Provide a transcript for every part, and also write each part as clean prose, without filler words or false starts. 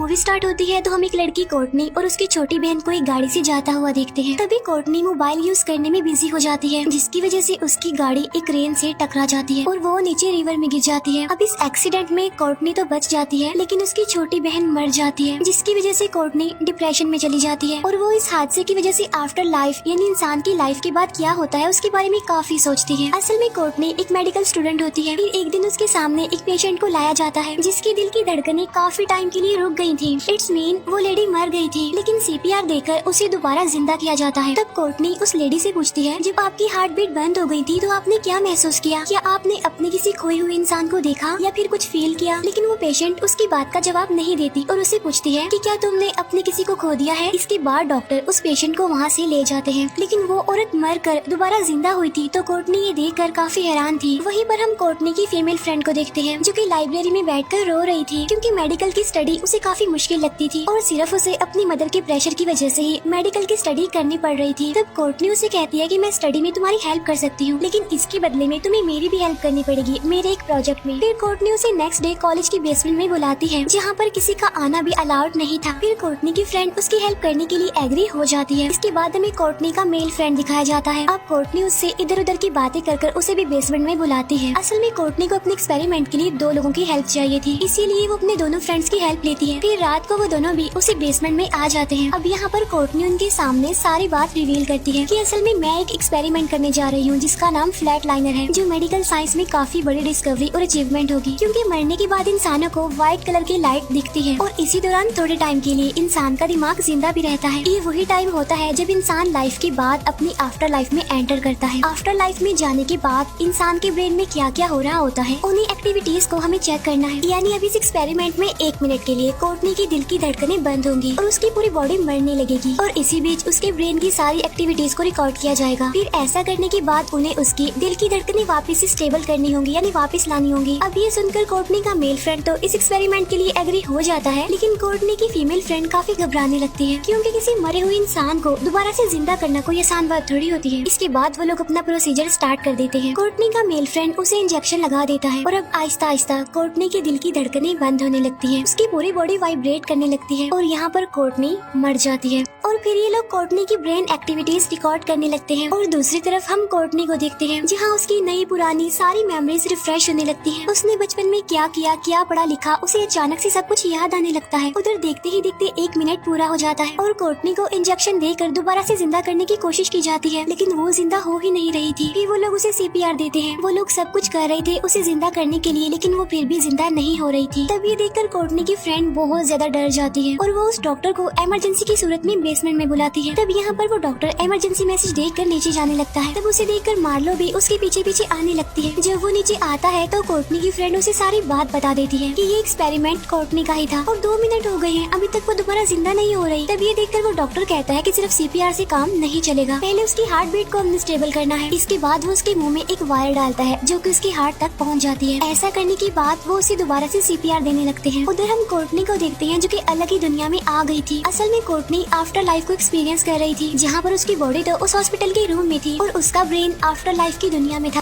Movie start होती है तो हम एक लड़की कोर्टनी और उसकी छोटी बहन को एक गाड़ी से जाता हुआ देखते हैं। तभी कोर्टनी मोबाइल यूज करने में बिजी हो जाती है, जिसकी वजह से उसकी गाड़ी एक क्रेन से टकरा जाती है और वो नीचे रिवर में गिर जाती है। अब इस एक्सीडेंट में कोर्टनी तो बच जाती है, लेकिन उसकी छोटी बहन मर जाती है, जिसकी वजह से कोर्टनी डिप्रेशन में चली जाती है और वो इस हादसे की वजह से आफ्टर लाइफ यानी इंसान की लाइफ के बाद क्या होता है उसके बारे में काफी सोचती है। असल में कोर्टनी एक मेडिकल स्टूडेंट होती है। फिर एक दिन उसके सामने एक पेशेंट को लाया जाता है जिसकी दिल की धड़कनें काफी टाइम के लिए रुक गई थी। इट्स मीन वो लेडी मर गई थी, लेकिन सीपीआर देकर उसे दोबारा जिंदा किया जाता है। तब कोर्टनी उस लेडी से पूछती है, जब आपकी हार्ट बीट बंद हो गई थी तो आपने क्या महसूस किया? क्या आपने अपने किसी खोए हुए इंसान को देखा या फिर कुछ फील किया? लेकिन वो पेशेंट उसकी बात का जवाब नहीं देती और उसे पूछती है कि क्या तुमने अपने किसी को खो दिया है? इसके बाद डॉक्टर उस पेशेंट को वहाँ से ले जाते हैं, लेकिन वो औरत मर कर दोबारा जिंदा हुई थी। तो कोर्टनी ये देख कर काफी हैरान थी। वहीं पर हम कोर्टनी की फीमेल फ्रेंड को देखते हैं जो कि लाइब्रेरी में बैठकर रो रही थी, क्योंकि मेडिकल की स्टडी उसे काफी मुश्किल लगती थी और सिर्फ उसे अपनी मदर के प्रेशर की वजह से ही मेडिकल की स्टडी करनी पड़ रही थी। तब कोर्टनी उसे कहती है कि मैं स्टडी में तुम्हारी हेल्प कर सकती हूँ, लेकिन इसके बदले में तुम्हें मेरी भी हेल्प करनी पड़ेगी मेरे एक प्रोजेक्ट में। फिर कोर्टनी उसे नेक्स्ट डे कॉलेज की बेसमेंट में बुलाती है, जहाँ पर किसी का आना भी अलाउड नहीं था। फिर कोर्टनी की फ्रेंड उसकी हेल्प करने के लिए एग्री हो जाती है। इसके बाद हमें कोर्टनी का मेल फ्रेंड दिखाया जाता है। अब कोर्टनी उससे इधर उधर की बातें कर उसे भी बेसमेंट में बुलाती है। असल में कोर्टनी को अपने एक्सपेरिमेंट के लिए 2 लोगों की हेल्प चाहिए थी, इसीलिए वो अपने दोनों फ्रेंड्स की हेल्प लेती है। फिर रात को वो दोनों भी उसी बेसमेंट में आ जाते हैं। अब यहाँ पर कोर्टनी उनके सामने सारी बात रिवील करती है कि असल में मैं एक एक्सपेरिमेंट करने जा रही हूँ जिसका नाम फ्लैट लाइनर है, जो मेडिकल साइंस में काफी बड़ी डिस्कवरी और अचीवमेंट होगी, क्योंकि मरने के बाद इंसानों को व्हाइट कलर की लाइट दिखती है और इसी दौरान थोड़े टाइम के लिए इंसान का दिमाग जिंदा भी रहता है। ये वही टाइम होता है जब इंसान लाइफ के बाद अपनी आफ्टर लाइफ में एंटर करता है। आफ्टर लाइफ में जाने के बाद इंसान के ब्रेन में क्या क्या हो रहा होता है उन्हीं एक्टिविटीज को हमें चेक करना है। यानी अभी इस एक्सपेरिमेंट में 1 मिनट के लिए कोर्टनी की दिल की धड़कनें बंद होंगी और उसकी पूरी बॉडी मरने लगेगी और इसी बीच उसके ब्रेन की सारी एक्टिविटीज को रिकॉर्ड किया जाएगा। फिर ऐसा करने के बाद उन्हें उसकी दिल की धड़कनें वापस स्टेबल करनी होंगी, यानी वापस लानी होंगी। अब ये सुनकर कोर्टनी का मेल फ्रेंड तो इस एक्सपेरिमेंट के लिए एग्री हो जाता है, लेकिन कोर्टनी की फीमेल फ्रेंड काफी घबराने लगती है, क्योंकि किसी मरे हुए इंसान को दोबारा से जिंदा करना कोई आसान बात थोड़ी होती है। इसके बाद वो लोग अपना प्रोसीजर स्टार्ट कर देते हैं। कोर्टनी का मेल फ्रेंड उसे इंजेक्शन लगा देता है और अब आहिस्ता आहिस्ता कोर्टनी के दिल की धड़कनें बंद होने लगती है, उसकी पूरी बॉडी वाइब्रेट करने लगती है और यहाँ पर कोर्टनी मर जाती है। और फिर ये लोग कोर्टनी की ब्रेन एक्टिविटीज रिकॉर्ड करने लगते हैं और दूसरी तरफ हम कोर्टनी को देखते हैं, जहाँ उसकी नई पुरानी सारी मेमोरीज रिफ्रेश होने लगती है। उसने बचपन में क्या किया, क्या पढ़ा लिखा, उसे अचानक से सब कुछ याद आने लगता है। उधर देखते ही देखते 1 मिनट पूरा हो जाता है और कोर्टनी को इंजेक्शन देकर दोबारा से जिंदा करने की कोशिश की जाती है, लेकिन वो जिंदा हो ही नहीं रही थी। फिर वो लोग उसे सीपीआर देते हैं। वो लोग सब कुछ कर रहे थे उसे जिंदा करने के लिए, लेकिन वो फिर भी जिंदा नहीं हो रही थी। तब ये देखकर कोर्टनी की फ्रेंड बहुत ज्यादा डर जाती है और वो उस डॉक्टर को इमरजेंसी की सूरत में बेसमेंट में बुलाती है। तब यहाँ पर वो डॉक्टर इमरजेंसी मैसेज देखकर नीचे जाने लगता है। तब उसे देखकर मार्लो भी उसके पीछे पीछे आने लगती है। जब वो नीचे आता है तो कोर्टनी की फ्रेंड उसे सारी बात बता देती है कि ये एक्सपेरिमेंट कोर्टनी का ही था और 2 मिनट हो गए हैं अभी तक वो दोबारा जिंदा नहीं हो रही। तब ये देखकर वो डॉक्टर कहता है कि सिर्फ सीपीआर से काम नहीं चलेगा, पहले उसकी हार्ट बीट को हमने स्टेबल करना है। इसके बाद वो उसके मुंह में एक वायर डालता है जो कि उसके हार्ट तक पहुंच जाती है। ऐसा करने के बाद वो उसे दोबारा से सीपीआर देने लगते हैं। उधर हम कोर्टनी को देखते हैं जो कि अलग ही दुनिया में आ गई थी। असल में कोर्टनी आफ्टर लाइफ को एक्सपीरियंस कर रही थी, जहाँ पर उसकी बॉडी तो उस हॉस्पिटल के रूम में थी और उसका ब्रेन आफ्टर लाइफ की दुनिया में था।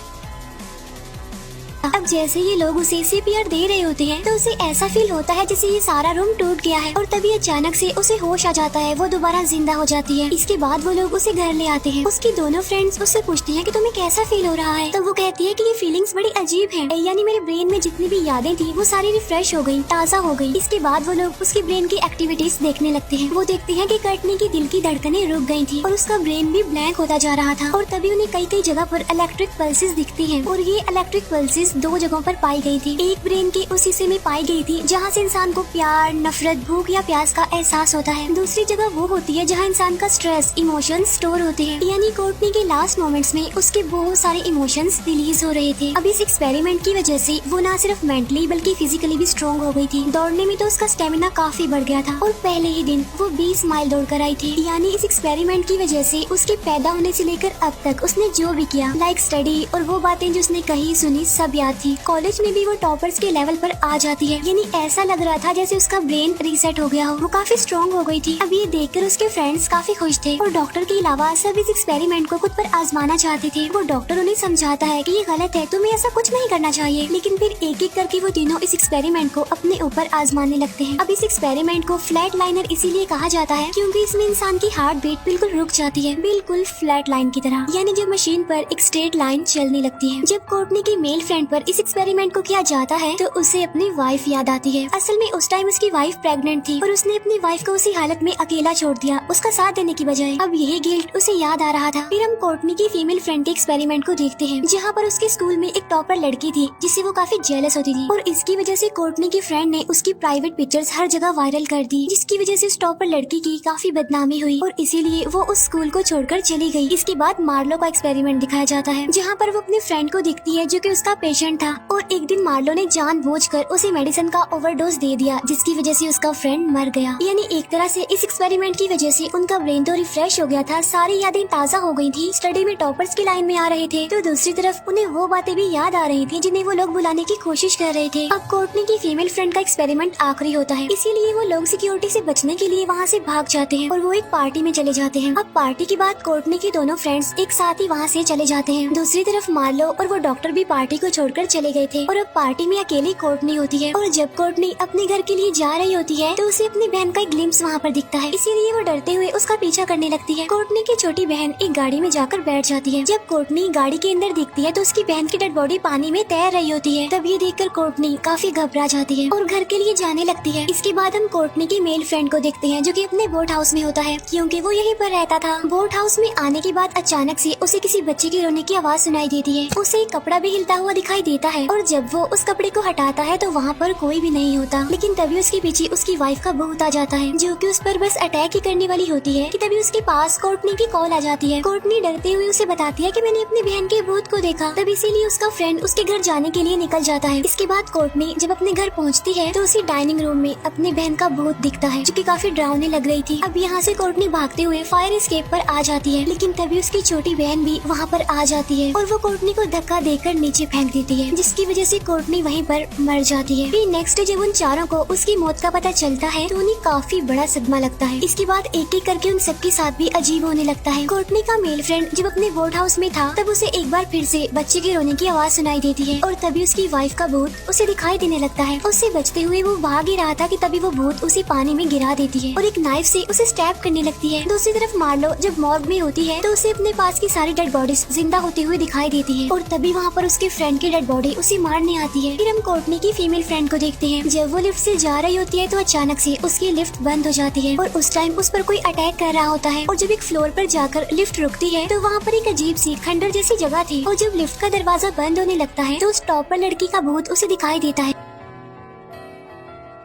अब जैसे ये लोग उसे सीपीआर दे रहे होते हैं तो उसे ऐसा फील होता है जैसे ये सारा रूम टूट गया है और तभी अचानक से उसे होश आ जाता है, वो दोबारा जिंदा हो जाती है। इसके बाद वो लोग उसे घर ले आते हैं। उसकी दोनों फ्रेंड्स उससे पूछती हैं कि तुम्हें कैसा फील हो रहा है? तो वो कहती है कि ये फीलिंग्स बड़ी अजीब हैं, यानी मेरे ब्रेन में जितनी भी यादें थी वो सारी रिफ्रेश हो गई, ताज़ा हो गई। इसके बाद वो लोग उसकी ब्रेन की एक्टिविटीज देखने लगते हैं। वो देखते हैं कि कोर्टनी की दिल की धड़कनें रुक गई थी और उसका ब्रेन भी ब्लैंक होता जा रहा था और तभी उन्हें कई कई जगह पर इलेक्ट्रिक पल्सेस दिखती हैं और ये इलेक्ट्रिक पल्सेस 2 जगहों पर पाई गई थी। एक ब्रेन के उस हिस्से में पाई गई थी जहाँ से इंसान को प्यार, नफरत, भूख या प्यास का एहसास होता है। दूसरी जगह वो होती है जहाँ इंसान का स्ट्रेस, इमोशंस स्टोर होते हैं। यानी कोर्टनी के लास्ट मोमेंट्स में उसके बहुत सारे इमोशंस रिलीज हो रहे थे। अब इस एक्सपेरिमेंट की वजह से वो न सिर्फ मेंटली बल्कि फिजिकली भी स्ट्रॉन्ग हो गई थी। दौड़ने में तो उसका स्टेमिना काफी बढ़ गया था और पहले ही दिन वो 20 माइल दौड़ कर आई थी। यानी इस एक्सपेरिमेंट की वजह से उसके पैदा होने से लेकर अब तक उसने जो भी किया, लाइक स्टडी और वो बातें जो उसने कही सुनी, सब याद थी। कॉलेज में भी वो टॉपर्स के लेवल पर आ जाती है, यानी ऐसा लग रहा था जैसे उसका ब्रेन रीसेट हो गया हो। वो काफी स्ट्रॉन्ग हो गई थी। अब ये देखकर उसके फ्रेंड्स काफी खुश थे और डॉक्टर के अलावा सब इस एक्सपेरिमेंट को खुद पर आजमाना चाहते थे। वो डॉक्टर उन्हें समझाता है कि ये गलत है, तुम्हें ऐसा कुछ नहीं करना चाहिए। लेकिन फिर एक एक करके वो तीनों इस एक्सपेरिमेंट को अपने ऊपर आजमाने लगते हैं। अब इस एक्सपेरिमेंट को फ्लैट लाइनर इसीलिए कहा जाता है क्योंकि इसमें इंसान की हार्ट बीट बिल्कुल रुक जाती है, बिल्कुल फ्लैट लाइन की तरह, यानी जब मशीन पर एक स्ट्रेट लाइन चलने लगती है। जब कोर्टनी की मेल फ्रेंड पर इस एक्सपेरिमेंट को किया जाता है तो उसे अपनी वाइफ याद आती है। असल में उस टाइम उसकी वाइफ प्रेग्नेंट थी और उसने अपनी वाइफ को उसी हालत में अकेला छोड़ दिया, उसका साथ देने की बजाय। अब यही गिल्ट उसे याद आ रहा था। फिर हम कोर्टनी की फीमेल फ्रेंड के एक्सपेरिमेंट को देखते हैं, जहाँ पर उसके स्कूल में एक टॉपर लड़की थी जिससे वो काफी जेलस होती थी और इसकी वजह से कोर्टनी की फ्रेंड ने उसकी प्राइवेट पिक्चर्स हर जगह वायरल कर दी, जिसकी वजह से उस टॉपर लड़की की काफी बदनामी हुई और इसीलिए वो उस स्कूल को छोड़कर चली गई। इसके बाद मार्लो का एक्सपेरिमेंट दिखाया जाता है, जहाँ पर वो अपने फ्रेंड को दिखती है जो कि उसका पेशेंट था और एक दिन मार्लो ने जानबूझकर उसे मेडिसिन का ओवरडोज दे दिया, जिसकी वजह से उसका फ्रेंड मर गया। यानी एक तरह से इस एक्सपेरिमेंट की वजह से उनका ब्रेन तो रिफ्रेश हो गया था, सारी यादें ताजा हो गई थी, स्टडी में टॉपर्स की लाइन में आ रहे थे, तो दूसरी तरफ उन्हें वो बातें भी याद आ रही थी जिन्हें वो लोग बुलाने की कोशिश कर रहे थे। अब कोर्टनी की फीमेल फ्रेंड का एक्सपेरिमेंट आखिरी होता है, इसीलिए वो लोग सिक्योरिटी से बचने के लिए वहाँ से भाग जाते हैं और वो एक पार्टी में चले जाते हैं। अब पार्टी के बाद कोर्टनी की दोनों फ्रेंड्स एक साथ ही वहाँ से चले जाते हैं। दूसरी तरफ मार्लो और वो डॉक्टर भी पार्टी को छोड़कर चले गए थे और अब पार्टी में अकेली कोर्टनी होती है। और जब कोर्टनी अपने घर के लिए जा रही होती है तो उसे अपनी बहन का एक ग्लिम्स वहाँ पर दिखता है, इसीलिए वो डरते हुए उसका पीछा करने लगती है। कोर्टनी की छोटी बहन एक गाड़ी में जाकर बैठ जाती है। जब कोर्टनी गाड़ी के अंदर दिखती है तो उसकी बहन की डेड बॉडी पानी में तैर रही होती है। तब ये देखकर कोर्टनी काफी घबरा जाती है और घर के लिए जाने लगती है। इसके बाद हम कोर्टनी की मेल फ्रेंड को देखते हैं जो कि अपने बोट हाउस में होता है, क्योंकि वो यहीं पर रहता था। बोट हाउस में आने के बाद अचानक से उसे किसी बच्चे के रोने की आवाज सुनाई देती है। उसे एक कपड़ा भी हिलता हुआ दिखाई देता है और जब वो उस कपड़े को हटाता है तो वहाँ पर कोई भी नहीं होता। लेकिन तभी उसके पीछे उसकी वाइफ का भूत आ जाता है जो कि उस पर बस अटैक ही करने वाली होती है कि तभी उसके पास कोर्टनी की कॉल आ जाती है। कोर्टनी डरते हुए उसे बताती है कि मैंने अपनी बहन के भूत को देखा। तब इसीलिए उसका फ्रेंड उसके घर जाने के लिए निकल जाता है। इसके बाद कोर्टनी जब अपने घर पहुँचती है तो उसी डाइनिंग रूम में अपनी बहन का भूत दिखता है जो कि काफी डरावने लग रही थी। अब यहाँ से कोर्टनी भागते हुए फायर एस्केप पर आ जाती है, लेकिन तभी उसकी छोटी बहन भी वहाँ पर आ जाती है और वो कोर्टनी को धक्का देकर नीचे फेंक देती है, जिसकी वजह से कोर्टनी वहीं पर मर जाती है। फिर नेक्स्ट डे जब उन चारों को उसकी मौत का पता चलता है तो उन्हें काफी बड़ा सदमा लगता है। इसके बाद एक एक करके उन सबके साथ भी अजीब होने लगता है। कोर्टनी का मेल फ्रेंड जब अपने बोट हाउस में था तब उसे एक बार फिर से बच्चे के रोने की आवाज सुनाई देती है और तभी उसकी वाइफ का भूत उसे दिखाई देने लगता है। उससे बचते हुए वो भाग ही रहा था कि तभी वो भूत उसे पानी में गिरा देती है और एक नाइफ से उसे स्टैब करने लगती है। दूसरी तरफ मार्लो जब मॉर्ग में होती है तो उसे अपने पास की सारी डेड बॉडीज जिंदा होते हुए दिखाई देती है और तभी वहाँ पर उसके फ्रेंड की डेड बॉडी उसे मारने आती है। फिर हम कोर्टनी की फीमेल फ्रेंड को देखते हैं। जब वो लिफ्ट से जा रही होती है तो अचानक से उसकी लिफ्ट बंद हो जाती है और उस टाइम उस पर कोई अटैक कर रहा होता है और जब एक फ्लोर पर जाकर लिफ्ट रुकती है तो वहाँ पर एक अजीब सी खंडर जैसी जगह थी और जब लिफ्ट का दरवाजा बंद होने लगता है तो उस टॉपर लड़की का भूत उसे दिखाई देता है।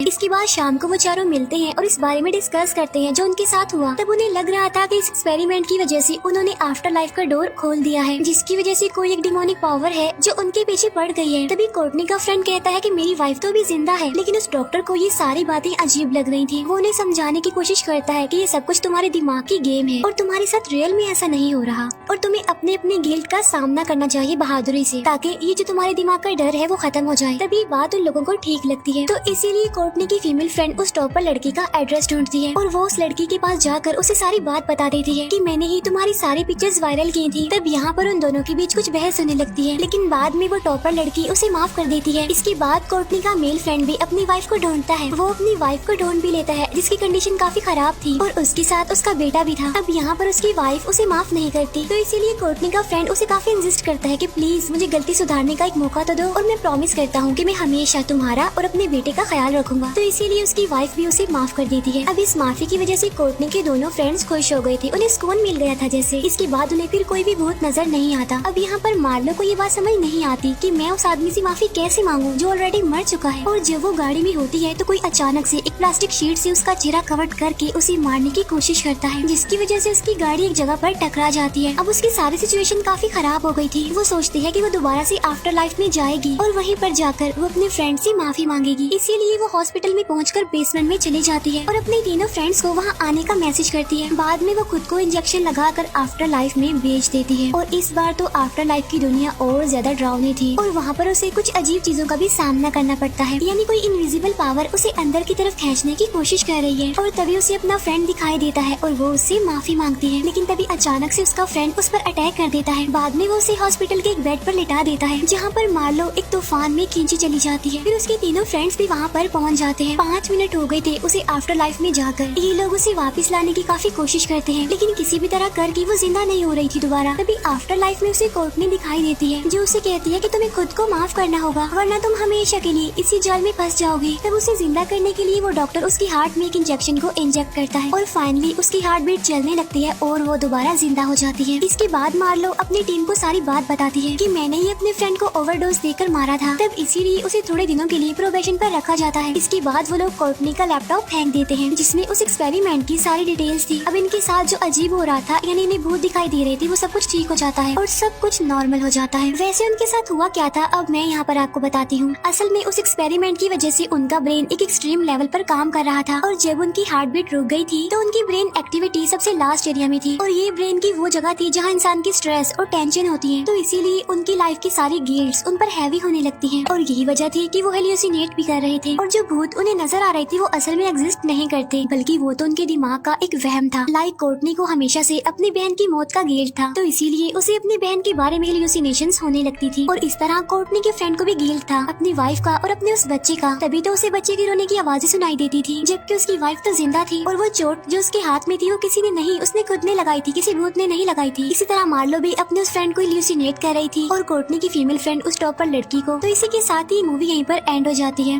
इसके बाद शाम को वो चारों मिलते हैं और इस बारे में डिस्कस करते हैं जो उनके साथ हुआ। तब उन्हें लग रहा था कि इस एक्सपेरिमेंट की वजह से उन्होंने आफ्टर लाइफ का डोर खोल दिया है, जिसकी वजह से कोई एक डिमोनिक पावर है जो उनके पीछे पड़ गई है। तभी कोर्टनी का फ्रेंड कहता है कि मेरी वाइफ तो अभी जिंदा है, लेकिन उस डॉक्टर को ये सारी बातें अजीब लग रही थी। वो उन्हें समझाने की कोशिश करता है कि ये सब कुछ तुम्हारे दिमाग की गेम है और तुम्हारे साथ रियल में ऐसा नहीं हो रहा और तुम्हें अपने अपने गिल्ट का सामना करना चाहिए बहादुरी से, ताकि ये जो तुम्हारे दिमाग का डर है वो खत्म हो जाए। तभी बात उन लोगों को ठीक लगती है, तो इसीलिए कोर्टनी की फीमेल फ्रेंड उस टॉपर लड़की का एड्रेस ढूंढती है और वो उस लड़की के पास जाकर उसे सारी बात बता देती है कि मैंने ही तुम्हारी सारी पिक्चर्स वायरल की थी। तब यहाँ पर उन दोनों के बीच कुछ बहस होने लगती है, लेकिन बाद में वो टॉपर लड़की उसे माफ कर देती है। इसके बाद कोर्टनी का मेल फ्रेंड भी अपनी वाइफ को ढूंढता है। वो अपनी वाइफ को ढूंढ भी लेता है जिसकी कंडीशन काफी खराब थी और उसके साथ उसका बेटा भी था। अब यहाँ पर उसकी वाइफ उसे माफ नहीं करती, तो इसीलिए कोर्टनी का फ्रेंड उसे काफी इंसिस्ट करता है कि प्लीज मुझे गलती सुधारने का एक मौका तो दो और मैं प्रॉमिस करता हूँ कि मैं हमेशा तुम्हारा और अपने बेटे का ख्याल रखूंगा। तो इसीलिए उसकी वाइफ भी उसे माफ कर देती है। अब इस माफी की वजह से कोर्टनी के दोनों फ्रेंड्स खुश हो गए थे, उन्हें सुकून मिल गया था जैसे। इसके बाद उन्हें फिर कोई भी भूत नजर नहीं आता। अब यहाँ पर मार्लो को ये बात समझ नहीं आती कि मैं उस आदमी से माफी कैसे मांगू जो ऑलरेडी मर चुका है। और जब वो गाड़ी में होती है तो कोई अचानक से एक प्लास्टिक शीट से उसका चेहरा कवर करके उसे मारने की कोशिश करता है, जिसकी वजह से उसकी गाड़ी एक जगह पर टकरा जाती है। अब उसकी सारी सिचुएशन काफी खराब हो गई थी। वो सोचती है कि वो दोबारा से आफ्टर लाइफ में जाएगी और वहीं पर जाकर वो अपने फ्रेंड से माफी मांगेगी। इसीलिए वो हॉस्पिटल में पहुंचकर बेसमेंट में चली जाती है और अपने तीनों फ्रेंड्स को वहां आने का मैसेज करती है। बाद में वो खुद को इंजेक्शन लगाकर आफ्टर लाइफ में भेज देती है और इस बार तो आफ्टर लाइफ की दुनिया और ज्यादा डरावनी थी और वहाँ पर उसे कुछ अजीब चीजों का भी सामना करना पड़ता है। यानी कोई इनविजिबल पावर उसे अंदर की तरफ खींचने की कोशिश कर रही है और तभी उसे अपना फ्रेंड दिखाई देता है और वो उससे माफी मांगती है, लेकिन तभी अचानक से उसका फ्रेंड उस पर अटैक कर देता है। बाद में वो उसे हॉस्पिटल के एक बेड पर लिटा देता है जहाँ पर मार्लो एक तूफान में खींची चली जाती है। फिर उसके तीनों फ्रेंड्स भी वहाँ पर पहुँच जाते हैं। 5 मिनट हो गए थे उसे आफ्टर लाइफ में जाकर। ये लोग उसे वापस लाने की काफी कोशिश करते हैं, लेकिन किसी भी तरह करके वो जिंदा नहीं हो रही थी दोबारा। तभी आफ्टर लाइफ में उसे कोर्टनी दिखाई देती है जो उसे कहती है कि तुम्हें खुद को माफ करना होगा वरना तुम हमेशा के लिए इसी जाल में फंस जाओगे। तब उसे जिंदा करने के लिए वो डॉक्टर उसकी हार्ट में एक इंजेक्शन को इंजेक्ट करता है और फाइनली उसकी हार्ट बीट चलने लगती है और वो दोबारा जिंदा हो जाती है। इसके बाद मार्लो अपनी टीम को सारी बात बताती है कि मैंने ही अपने फ्रेंड को ओवरडोज देकर मारा था, तब इसीलिए उसे थोड़े दिनों के लिए प्रोबेशन पर रखा जाता है। इसके बाद वो लोग कोर्टनी का लैपटॉप फेंक देते हैं जिसमें उस एक्सपेरिमेंट की सारी डिटेल्स थी। अब इनके साथ जो अजीब हो रहा था यानी इन्हें भूत दिखाई दे रही थी वो सब कुछ ठीक हो जाता है और सब कुछ नॉर्मल हो जाता है। वैसे उनके साथ हुआ क्या था अब मैं यहाँ पर आपको बताती हूँ। असल में उस एक्सपेरिमेंट की वजह से उनका ब्रेन एक एक्सट्रीम लेवल पर काम कर रहा था और जब उनकी हार्ट बीट रुक गई थी तो उनकी ब्रेन एक्टिविटी सबसे लास्ट एरिया में थी और ये ब्रेन की वो जगह थी जहाँ इंसान की स्ट्रेस और टेंशन होती है, तो इसीलिए उनकी लाइफ की सारी गिल्ट्स उन पर हैवी होने लगती हैं और यही वजह थी कि वो हेलुसिनेट भी कर रहे थे और जो भूत उन्हें नजर आ रहे थे वो असल में एग्जिस्ट नहीं करते बल्कि वो तो उनके दिमाग का एक वहम था। लाइक कोर्टनी को हमेशा से अपनी बहन की मौत का गिल्ट था, तो इसीलिए उसे अपनी बहन के बारे में हेलुसिनेशंस होने लगती थी और इस तरह कोर्टनी के फ्रेंड को भी गिल्ट था अपनी वाइफ का और अपने उस बच्चे का। तभी तो उसे बच्चे की रोने की आवाजें सुनाई देती थी जबकि उसकी वाइफ तो जिंदा थी और वो चोट जो उसके हाथ में थी वो किसी ने नहीं, उसने खुद ने लगाई थी, किसी भूत ने नहीं लगाई थी। इसी तरह मार्लो भी अपने उस फ्रेंड को हेलुसिनेट कर रही थी और कोर्टनी की फीमेल फ्रेंड उस टॉपर लड़की को। तो इसी के साथ ही मूवी यहीं पर एंड हो जाती है।